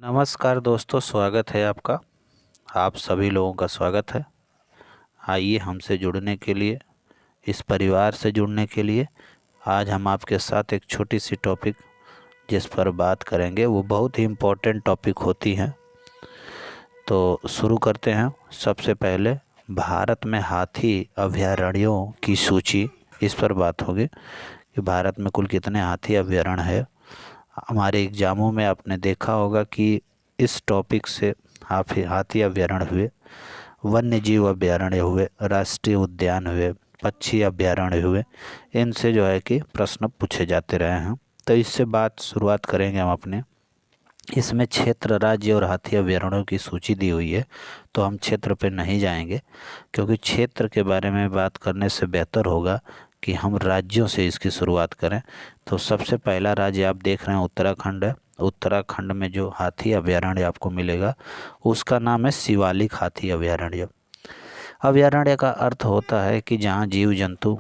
नमस्कार दोस्तों, स्वागत है आपका। आप सभी लोगों का स्वागत है। आइए हमसे जुड़ने के लिए, इस परिवार से जुड़ने के लिए आज हम आपके साथ एक छोटी सी टॉपिक जिस पर बात करेंगे वो बहुत ही इम्पोर्टेंट टॉपिक होती है। तो शुरू करते हैं। सबसे पहले भारत में हाथी अभयारण्यों की सूची, इस पर बात होगी कि भारत में कुल कितने हाथी अभयारण्य है। हमारे एग्ज़ामों में आपने देखा होगा कि इस टॉपिक से हाथी अभयारण्य हुए, वन्य जीव अभयारण्य हुए, राष्ट्रीय उद्यान हुए, पक्षी अभयारण्य हुए, इनसे जो है कि प्रश्न पूछे जाते रहे हैं। तो इससे बात शुरुआत करेंगे हम अपने। इसमें क्षेत्र, राज्य और हाथी अभयारण्यों की सूची दी हुई है, तो हम क्षेत्र पे नहीं जाएंगे क्योंकि क्षेत्र के बारे में बात करने से बेहतर होगा कि हम राज्यों से इसकी शुरुआत करें। तो सबसे पहला राज्य आप देख रहे हैं उत्तराखंड है। उत्तराखंड में जो हाथी अभयारण्य आपको मिलेगा उसका नाम है शिवालिक हाथी अभयारण्य। अभयारण्य का अर्थ होता है कि जहाँ जीव जंतु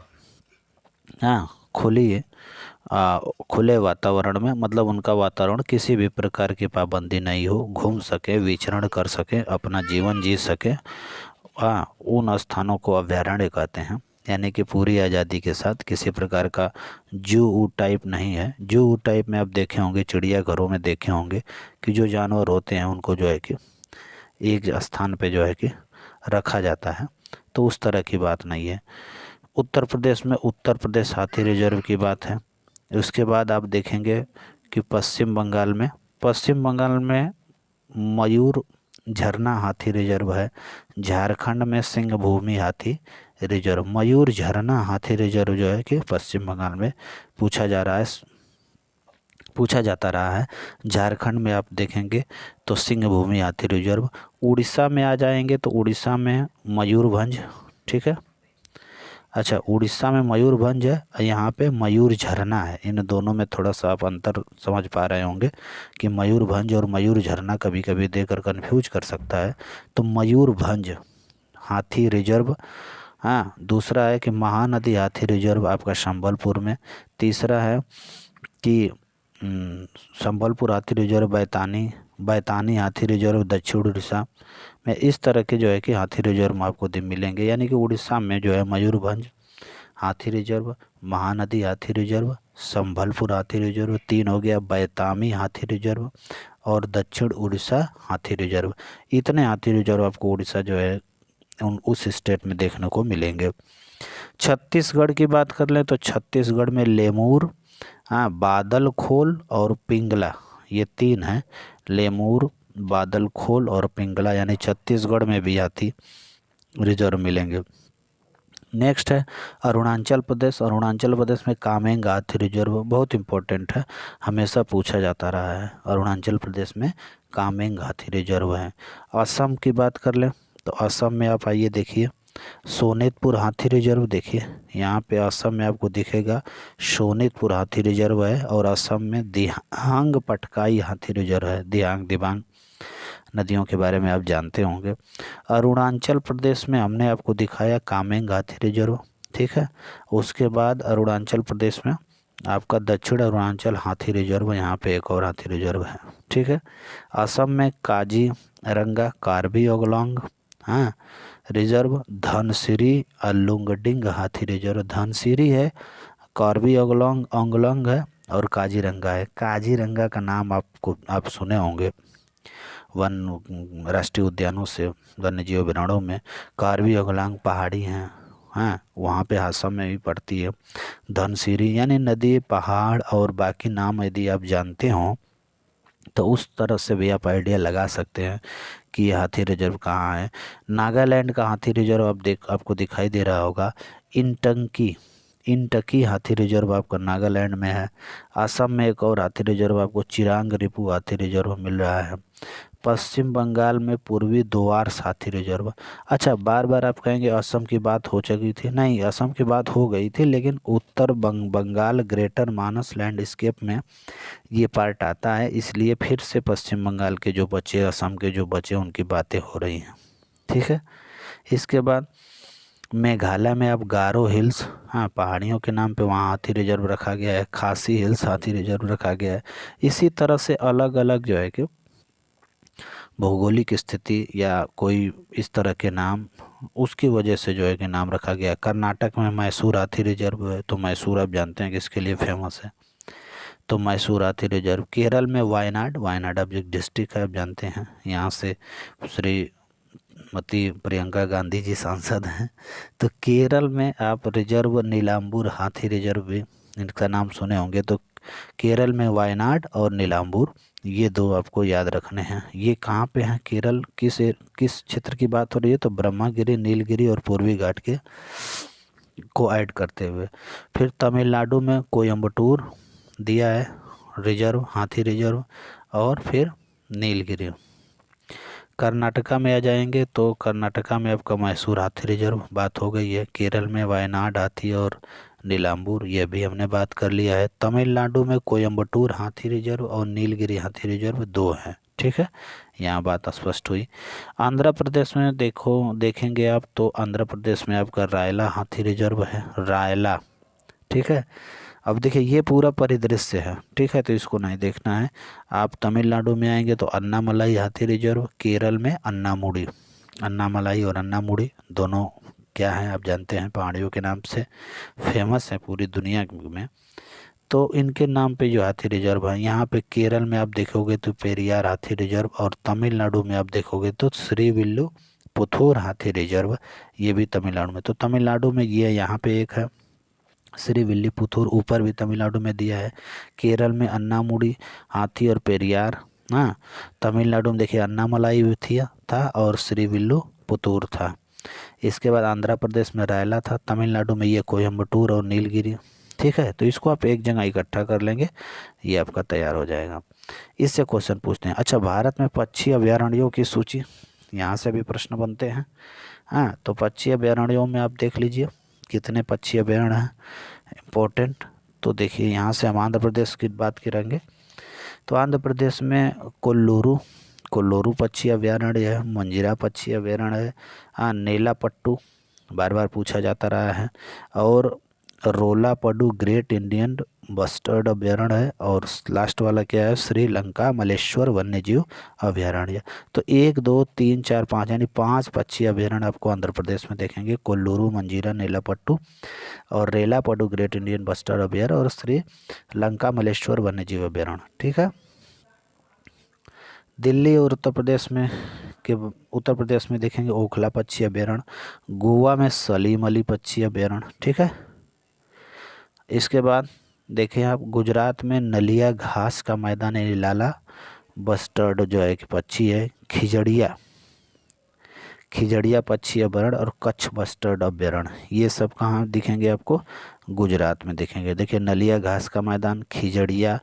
खुली खुले वातावरण में, मतलब उनका वातावरण किसी भी प्रकार की पाबंदी नहीं हो, घूम सके, विचरण कर सके, अपना जीवन जी सके, उन स्थानों को अभयारण्य कहते हैं। यानी कि पूरी आज़ादी के साथ, किसी प्रकार का जू टाइप नहीं है। जू टाइप में आप देखे होंगे, चिड़ियाघरों में देखे होंगे कि जो जानवर होते हैं उनको जो है कि एक स्थान पे जो है कि रखा जाता है, तो उस तरह की बात नहीं है। उत्तर प्रदेश में उत्तर प्रदेश हाथी रिजर्व की बात है। उसके बाद आप देखेंगे कि पश्चिम बंगाल में मयूर झरना हाथी रिजर्व है। झारखंड में सिंह भूमि हाथी रिजर्व, मयूर झरना हाथी रिजर्व जो है कि पश्चिम बंगाल में पूछा जाता रहा है। झारखंड में आप देखेंगे तो सिंह भूमि हाथी रिजर्व। उड़ीसा में आ जाएंगे तो उड़ीसा में मयूरभंज, ठीक है। अच्छा, उड़ीसा में मयूरभंज है, यहाँ पे मयूर झरना है। इन दोनों में थोड़ा सा आप अंतर समझ पा रहे होंगे कि मयूरभंज और मयूर झरना कभी कभी देकर कंफ्यूज कर सकता है। तो मयूरभंज हाथी रिजर्व। हाँ, दूसरा है कि महानदी हाथी रिजर्व आपका संबलपुर में। तीसरा है कि संबलपुर हाथी रिजर्व, बैतानी हाथी रिजर्व दक्षिण उड़ीसा में। इस तरह के जो है कि हाथी रिजर्व आपको मिलेंगे। यानी कि उड़ीसा में जो है मयूरभंज हाथी रिजर्व, महानदी हाथी रिजर्व, संबलपुर हाथी रिजर्व, 3 हो गया, बैतामी हाथी रिजर्व और दक्षिण उड़ीसा हाथी रिजर्व। इतने हाथी रिजर्व आपको उड़ीसा जो है उस स्टेट में देखने को मिलेंगे। छत्तीसगढ़ की बात कर लें तो छत्तीसगढ़ में लेमूर, बादलखोल और पिंगला, ये 3 हैं। लेमूर, बादलखोल और पिंगला, यानी छत्तीसगढ़ में भी हाथी रिजर्व मिलेंगे। नेक्स्ट है अरुणाचल प्रदेश। अरुणाचल प्रदेश में कामेंग हाथी रिजर्व बहुत इंपॉर्टेंट है, हमेशा पूछा जाता रहा है। अरुणाचल प्रदेश में कामेंग हाथी रिजर्व है। असम की बात कर लें तो असम में आप आइए देखिए, सोनितपुर हाथी रिजर्व। देखिए यहाँ पे असम में आपको दिखेगा सोनितपुर हाथी रिजर्व है। और असम में दिहांग पटकाई हाथी रिजर्व है। दिबांग नदियों के बारे में आप जानते होंगे। अरुणाचल प्रदेश में हमने आपको दिखाया कामेंग हाथी रिजर्व, ठीक है। उसके बाद अरुणाचल प्रदेश में आपका दक्षिण अरुणाचल हाथी रिजर्व, यहाँ पे एक और हाथी रिजर्व है, ठीक है। असम में काजीरंगा कार्बी ओंगलोंग रिजर्व, धनसिरी लुंगडिंग हाथी रिजर्व। धनसिरी है, कार्बी ओंगलोंग है और काजीरंगा है। काजीरंगा का नाम आप सुने होंगे वन राष्ट्रीय उद्यानों से, वन्य जीव अभयारण्यों में। कार्बी ओंगलोंग पहाड़ी हैं, वहाँ पे असम में भी पड़ती है। धनसिरी यानी नदी, पहाड़ और बाकी नाम यदि आप जानते हो तो उस तरह से भी आप आइडिया लगा सकते हैं कि ये हाथी रिजर्व कहाँ है। नागालैंड का हाथी रिजर्व आपको दिखाई दे रहा होगा, इंटकी हाथी रिजर्व आपका नागालैंड में है। असम में एक और हाथी रिजर्व आपको चिरांग रिपु हाथी रिजर्व मिल रहा है। पश्चिम बंगाल में पूर्वी दोआर हाथी रिजर्व। अच्छा, बार बार आप कहेंगे असम की बात हो चुकी थी। नहीं, असम की बात हो गई थी, लेकिन उत्तर बंगाल ग्रेटर मानस लैंडस्केप में ये पार्ट आता है, इसलिए फिर से पश्चिम बंगाल के जो बचे, असम के जो बचे, उनकी बातें हो रही हैं, ठीक है। इसके बाद मेघालय में अब गारो हिल्स, पहाड़ियों के नाम पे वहाँ हाथी रिजर्व रखा गया है। खासी हिल्स हाथी रिजर्व रखा गया है। इसी तरह से अलग अलग जो है कि भौगोलिक स्थिति या कोई इस तरह के नाम, उसकी वजह से जो है कि नाम रखा गया। कर्नाटक में मैसूर हाथी रिजर्व है, तो मैसूर आप जानते हैं कि इसके लिए फेमस है, तो मैसूर हाथी रिजर्व। केरल में वायनाड, वायनाड अब एक डिस्ट्रिक्ट है, आप जानते हैं, यहाँ से श्रीमती प्रियंका गांधी जी सांसद हैं। तो केरल में आप रिजर्व नीलाम्बूर हाथी रिजर्व भी, इनका नाम सुने होंगे। तो केरल में वायनाड और नीलाम्बूर, ये दो आपको याद रखने हैं। ये कहाँ पे हैं केरल, किस क्षेत्र की बात हो रही है, तो ब्रह्मागिरी, नीलगिरी और पूर्वी घाट के को ऐड करते हुए। फिर तमिलनाडु में कोयम्बटूर दिया है रिजर्व, हाथी रिजर्व, और फिर नीलगिरी। कर्नाटका में आ जाएंगे तो कर्नाटका में आपका मैसूर हाथी रिजर्व बात हो गई है। केरल में वायनाड हाथी और नीलाम्बूर, ये भी हमने बात कर लिया है। तमिलनाडु में कोयम्बटूर हाथी रिजर्व और नीलगिरी हाथी रिजर्व दो हैं, ठीक है, यहाँ बात स्पष्ट हुई। आंध्र प्रदेश में देखेंगे आप, तो आंध्र प्रदेश में आपका रायला हाथी रिजर्व है, रायला, ठीक है। अब देखिए ये पूरा परिदृश्य है, ठीक है, तो इसको नहीं देखना है। आप तमिलनाडु में आएंगे तो अन्नामलाई हाथी रिजर्व, केरल में अन्नामुडी, अन्नामलाई और अन्नामुडी दोनों क्या हैं आप जानते हैं, पहाड़ियों के नाम से फेमस है पूरी दुनिया में। तो इनके नाम पे जो हाथी रिजर्व है, यहाँ पे केरल में आप देखोगे तो पेरियार हाथी रिजर्व, और तमिलनाडु में आप देखोगे तो श्रीविल्लु पुथूर हाथी रिजर्व, ये भी तमिलनाडु में। तो तमिलनाडु में ये यहाँ पे एक है श्रीविल्लीपुथूर, ऊपर भी तमिलनाडु में दिया है। केरल में अन्नामुडी हाथी और पेरियार, हाँ। तमिलनाडु में देखिए अन्नामलाई भी था और श्रीविल्लीपुथूर था। इसके बाद आंध्र प्रदेश में रायला था, तमिलनाडु में ये कोयम्बटूर और नीलगिरी, ठीक है। तो इसको आप एक जगह इकट्ठा कर लेंगे, ये आपका तैयार हो जाएगा। इससे क्वेश्चन पूछते हैं, अच्छा भारत में पक्षी अभयारण्यों की सूची, यहाँ से भी प्रश्न बनते हैं। हाँ, तो पक्षी अभयारण्यों में आप देख लीजिए कितने पक्षी अभयारण्य हैं इम्पोर्टेंट। तो देखिए यहाँ से हम आंध्र प्रदेश की बात करेंगे, तो आंध्र प्रदेश में कोल्लूरू पक्षी अभयारण्य है, मंजीरा पक्षी अभयारण्य है, हाँ, नेलापट्टू बार बार पूछा जाता रहा है, और रोलापडू ग्रेट इंडियन बस्टर्ड अभयारण्य है, और लास्ट वाला क्या है, श्रीलंका मलेश्वर वन्यजीव अभयारण्य। तो 1 2 3 4 5 यानी 5 पक्षी अभयारण्य आपको आंध्र प्रदेश में देखेंगे, कोल्लूरू, मंजीरा, नेलापट्टू और रेलापडू ग्रेट इंडियन बस्टर्ड अभयारण्य और श्रीलंका मलेश्वर वन्यजीव अभयारण्य, ठीक है। दिल्ली और उत्तर प्रदेश में देखेंगे ओखला पक्षी अभयारण्य, गोवा में सलीम अली पक्षी अभयारण्य, ठीक है। इसके बाद देखें आप गुजरात में नलिया घास का मैदान लाला बस्टर्ड जो है कि पक्षी है, खिजड़िया पक्षी अभयारण्य और कच्छ बस्टर्ड अभयारण्य, ये सब कहाँ दिखेंगे आपको, गुजरात में दिखेंगे। देखिए नलिया घास का मैदान, खिजड़िया,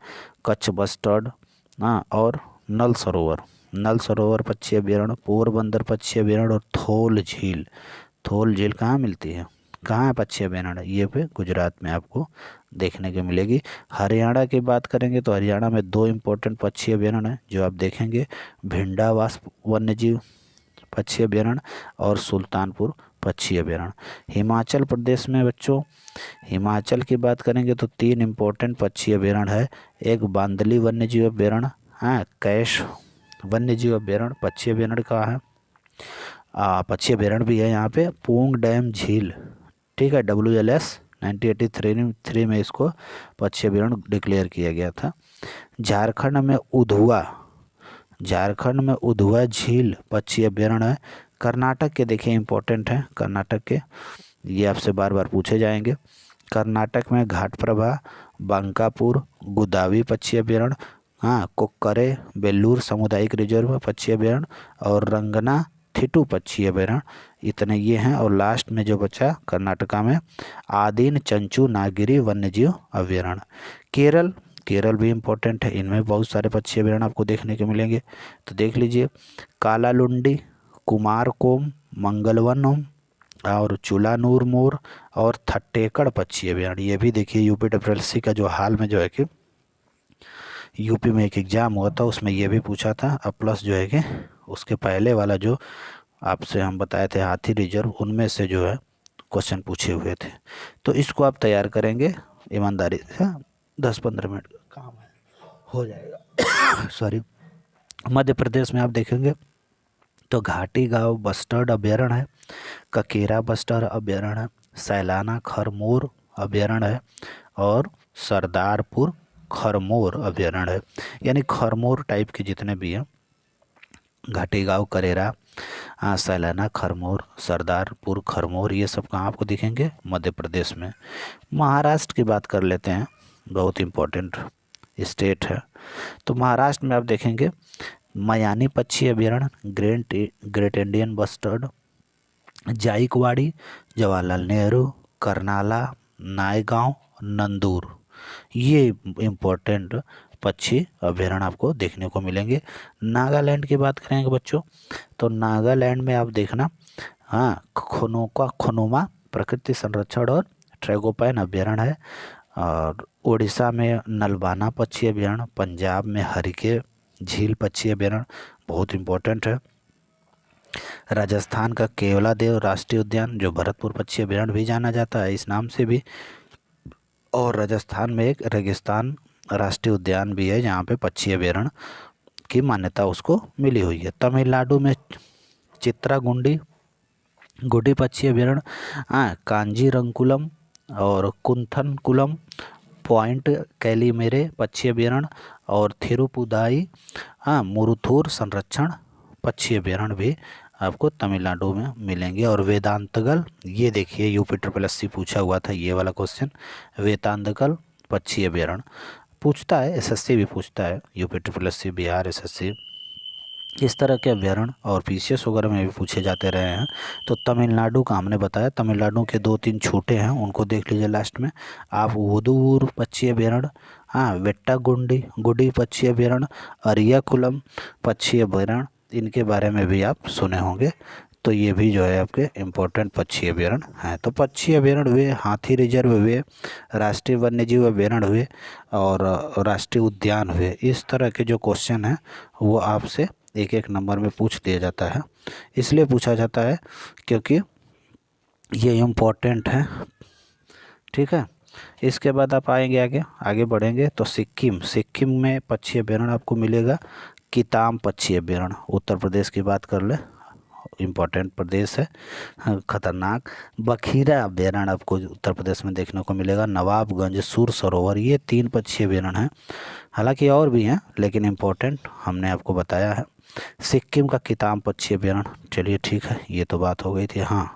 कच्छ बस्टर्ड, हाँ, और नल सरोवर पक्षी अभयारण्य, पोरबंदर पक्षी अभयारण्य और थोल झील कहाँ मिलती है, कहाँ है पक्षी अभयारण्य, ये पे गुजरात में आपको देखने को मिलेगी। हरियाणा की बात करेंगे तो हरियाणा में 2 इम्पोर्टेंट पक्षी अभयारण्य है जो आप देखेंगे, भिंडावास वन्यजीव पक्षी अभयारण्य और सुल्तानपुर पक्षी अभयारण्य। हिमाचल प्रदेश में बच्चों, हिमाचल की बात करेंगे तो 3 इम्पोर्टेंट पक्षी अभयारण्य है, एक बांदली वन्यजीव अभयारण्य, हाँ, कैश वन्यजीव अभयारण्य पक्षी अभयारण्य का है, पक्षी अभयारण्य भी है यहाँ पे, पूंग डैम झील, ठीक है, WLS 1983 में इसको पक्षी अभयारण्य डिक्लेयर किया गया था। झारखंड में उधवा झील पक्षी अभयारण्य है। कर्नाटक के देखिए इंपॉर्टेंट है, कर्नाटक के ये आपसे बार बार पूछे जाएंगे। कर्नाटक में घाटप्रभा, बांकापुर, गोदावरी पक्षी अभयारण्य, हाँ, कोक्करे बेल्लूर सामुदायिक रिजर्व पक्षी अभयारण्य और रंगना थिटू पक्षी अभयारण्य, इतने ये हैं। और लास्ट में जो बचा कर्नाटका में आदीन चंचू नागिरी वन्यजीव अभयारण्य। केरल भी इम्पोर्टेंट है, इनमें बहुत सारे पक्षी अभयारण्य आपको देखने को मिलेंगे। तो देख लीजिए कालालुंडी, कुमारकोम, मंगलवनम और चुलानूर मोर और थट्टेकड़ पक्षी अभयारण्य, ये भी देखिए UPSSC का जो हाल में जो है कि यूपी में एक एग्ज़ाम हुआ था उसमें ये भी पूछा था। अब प्लस जो है कि उसके पहले वाला जो आपसे हम बताए थे हाथी रिजर्व, उनमें से जो है क्वेश्चन पूछे हुए थे। तो इसको आप तैयार करेंगे ईमानदारी से, 10-15 मिनट का काम है, हो जाएगा सॉरी। मध्य प्रदेश में आप देखेंगे तो घाटी गांव बस्टर्ड अभयारण्य है, ककेरा बस्टर्ड अभयारण्य है, सैलाना खरमोर अभयारण्य है और सरदारपुर खरमोर अभयारण्य है। यानी खरमोर टाइप के जितने भी हैं, घाटी गांव, करेरा, सैलाना खरमोर, सरदारपुर खरमोर, ये सब कहाँ आपको दिखेंगे? मध्य प्रदेश में। महाराष्ट्र की बात कर लेते हैं, बहुत इम्पोर्टेंट स्टेट है। तो महाराष्ट्र में आप देखेंगे मयानी पक्षी अभयारण्य, great Indian bustard, Jayakwadi, Jawaharlal Nehru, Karnala, Naigaon, Nandur, ये इम्पोर्टेंट पक्षी अभयारण्य आपको देखने को मिलेंगे। नागालैंड की बात करेंगे बच्चों, तो नागालैंड में आप देखना, हाँ, खोनुमा प्रकृति संरक्षण और ट्रैगोपैन अभयारण्य है, और उड़ीसा में नलबाना पक्षी अभयारण्य, पंजाब में हरिके झील पक्षी अभयारण्य बहुत इम्पोर्टेंट है, राजस्थान का केवलादेव राष्ट्रीय उद्यान जो भरतपुर पक्षी अभयारण्य भी जाना जाता है इस नाम से भी, और राजस्थान में एक रेगिस्तान राष्ट्रीय उद्यान भी है जहाँ पे पक्षी अभयारण्य की मान्यता उसको मिली हुई है। तमिलनाडु में चित्रागुंडी गुडी पक्षी अभयारण्य, कांजीरंगकुलम और कुंथनकुलम पॉइंट कैलीमेरे पक्षी अभयारण्य और थिरुपुदाई मुरुथूर संरक्षण पक्षी अभयारण्य भी आपको तमिलनाडु में मिलेंगे। और वेदांतगल, ये देखिए यूपी ट्रिपल एस सी पूछा हुआ था ये वाला क्वेश्चन, वेदांतगल पक्षी अभयारण्य पूछता है, एसएससी भी पूछता है, UP triple S C, Bihar SSC, इस तरह के अभ्यारण्य और पीसीएस वगैरह में भी पूछे जाते रहे हैं। तो तमिलनाडु का हमने बताया, तमिलनाडु के 2-3 छोटे हैं उनको देख लीजिए लास्ट में आप। वुदुवूर पक्षी अभ्यारण्य, गुडी पक्षी अभ्यारण्य, अरियाकुलम पक्षी अभ्यारण्य, इनके बारे में भी आप सुने होंगे। तो ये भी जो है आपके इम्पोर्टेंट पक्षी अभ्यारण्य हैं। तो पक्षी अभ्यारण्य हुए, हाथी रिजर्व हुए, राष्ट्रीय वन्यजीव अभ्यारण्य हुए और राष्ट्रीय उद्यान हुए। इस तरह के जो क्वेश्चन हैं वो आपसे एक एक नंबर में पूछ दिया जाता है, इसलिए पूछा जाता है क्योंकि ये इम्पोर्टेंट है। ठीक है, इसके बाद आप आएंगे आगे बढ़ेंगे तो सिक्किम में पक्षी अभयारण्य आपको मिलेगा, किताम पक्षी अभयारण्य। उत्तर प्रदेश की बात कर ले, इम्पोर्टेंट प्रदेश है, खतरनाक। बखीरा अभयारण्य आपको उत्तर प्रदेश में देखने को मिलेगा, नवाबगंज, सूर सरोवर, ये 3 पक्षी अभयारण्य हैं। हालांकि और भी हैं लेकिन इम्पोर्टेंट हमने आपको बताया है। सिक्किम का किताम पक्षी अभयारण्य, चलिए ठीक है, ये तो बात हो गई थी। हाँ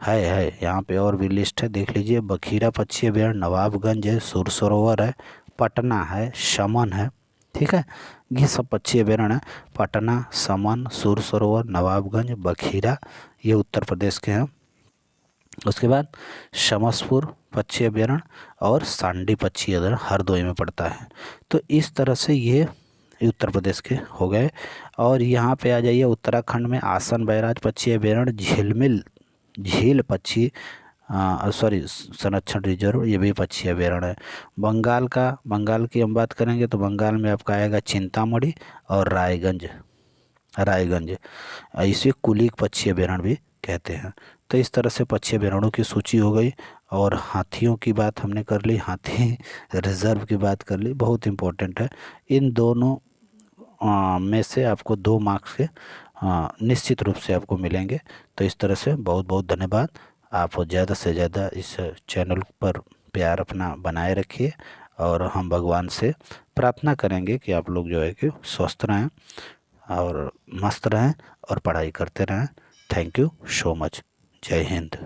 है यहाँ पे और भी लिस्ट है, देख लीजिए। बखीरा पक्षी अभयारण्य, नवाबगंज है, सूर सरोवर है, पटना है, समन है। ठीक है, ये सब पक्षी अभयारण्य है। पटना, समन, सूर सरोवर, नवाबगंज, बखीरा, ये उत्तर प्रदेश के हैं। उसके बाद शमसपुर पक्षी अभयारण्य और सांडी पक्षी अभयारण्य हरदोई में पड़ता है। तो इस तरह से ये उत्तर प्रदेश के हो गए। और यहाँ पे आ जाइए उत्तराखंड में आसन बैराज पक्षी अभयारण्य, झिलमिल झील पक्षी संरक्षण रिजर्व, ये भी पक्षी अभयारण्य है। बंगाल की हम बात करेंगे तो बंगाल में आपका आएगा चिंतामढ़ी और रायगंज, इसे कुलीक पक्षी अभयारण्य भी कहते हैं। तो इस तरह से पक्षी अभयारण्यों की सूची हो गई। और हाथियों की बात हमने कर ली, हाथी रिजर्व की बात कर ली, बहुत इम्पोर्टेंट है। इन दोनों में से आपको 2 मार्क्स के निश्चित रूप से आपको मिलेंगे। तो इस तरह से बहुत बहुत धन्यवाद। आप ज़्यादा से ज़्यादा इस चैनल पर प्यार अपना बनाए रखिए और हम भगवान से प्रार्थना करेंगे कि आप लोग जो है कि स्वस्थ रहें और मस्त रहें और पढ़ाई करते रहें। Thank you so much. जय हिंद।